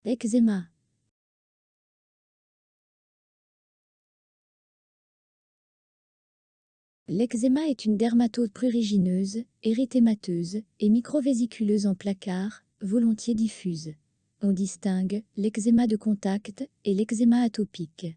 Eczéma. L'eczéma est une dermatose prurigineuse, érythémateuse et microvésiculeuse en placard, volontiers diffuse. On distingue l'eczéma de contact et l'eczéma atopique.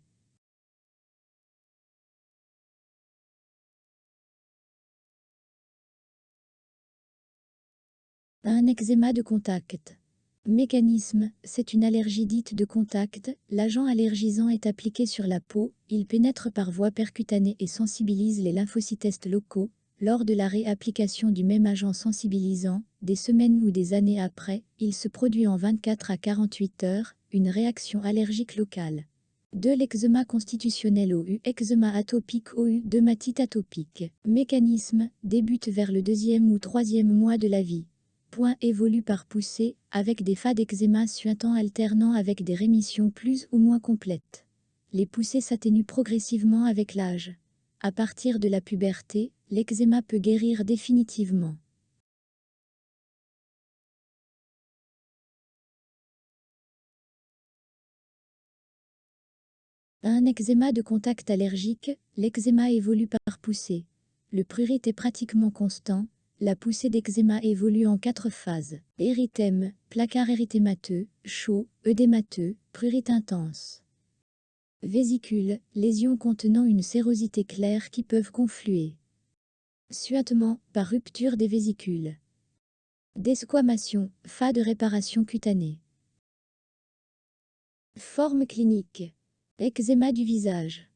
Un eczéma de contact. Mécanisme, c'est une allergie dite de contact, l'agent allergisant est appliqué sur la peau, il pénètre par voie percutanée et sensibilise les lymphocytes locaux. Lors de la réapplication du même agent sensibilisant, des semaines ou des années après, il se produit en 24 à 48 heures, une réaction allergique locale. De l'eczéma constitutionnel au eczéma atopique au dermatite atopique. Mécanisme, débute vers le 2e ou 3e mois de la vie. Point évolue par poussée, avec des phases d'eczéma suintant alternant avec des rémissions plus ou moins complètes. Les poussées s'atténuent progressivement avec l'âge. À partir de la puberté, l'eczéma peut guérir définitivement. Un eczéma de contact allergique, l'eczéma évolue par poussée. Le prurite est pratiquement constant. La poussée d'eczéma évolue en 4 phases. Érythème, placard érythémateux, chaud, œdémateux, prurite intense. Vésicule, lésions contenant une sérosité claire qui peuvent confluer. Suintement, par rupture des vésicules. Desquamation, phase de réparation cutanée. Forme clinique. Eczéma du visage.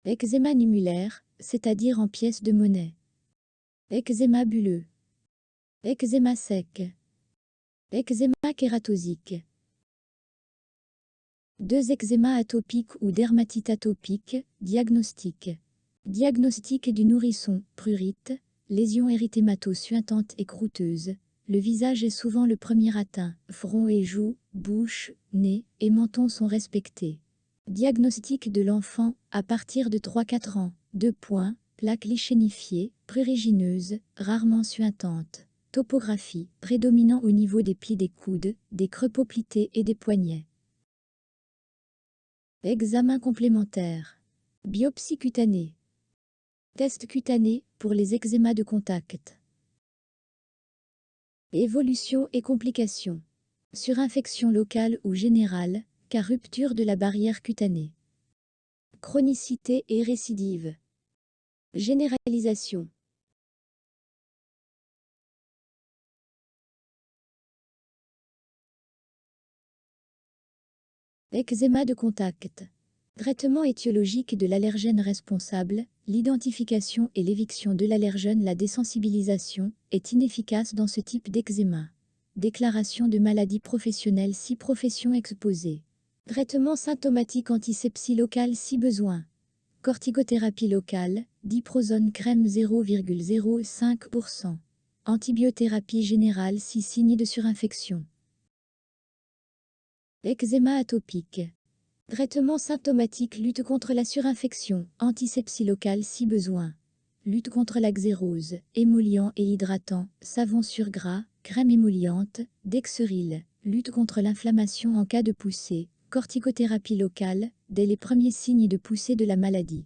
Eczéma numulaire, c'est-à-dire en pièces de monnaie. Eczéma bulleux. Eczéma sec. Eczéma kératosique. 2 eczéma atopique ou dermatite atopique, diagnostic. Diagnostic du nourrisson, prurite, lésion érythémato-suintante et croûteuse. Le visage est souvent le premier atteint, front et joues, bouche, nez et menton sont respectés. Diagnostic de l'enfant, à partir de 3-4 ans, 2 points, plaque lichénifiée, prurigineuse, rarement suintante. Topographie, prédominant au niveau des plis des coudes, des creux poplités et des poignets. Examen complémentaire. Biopsie cutanée. Test cutané pour les eczémas de contact. Évolution et complications. Surinfection locale ou générale, car rupture de la barrière cutanée. Chronicité et récidive. Généralisation. Eczéma de contact. Traitement étiologique de l'allergène responsable, l'identification et l'éviction de l'allergène, la désensibilisation, est inefficace dans ce type d'eczéma. Déclaration de maladie professionnelle si profession exposée. Traitement symptomatique antisepsie locale si besoin. Corticothérapie locale, diprozone crème 0,05%. Antibiothérapie générale si signe de surinfection. Eczéma atopique. Traitement symptomatique, lutte contre la surinfection, antisepsie locale si besoin. Lutte contre la xérose, émollient et hydratant, savon sur gras, crème émolliente, Dexeryl. Lutte contre l'inflammation en cas de poussée, corticothérapie locale, dès les premiers signes de poussée de la maladie.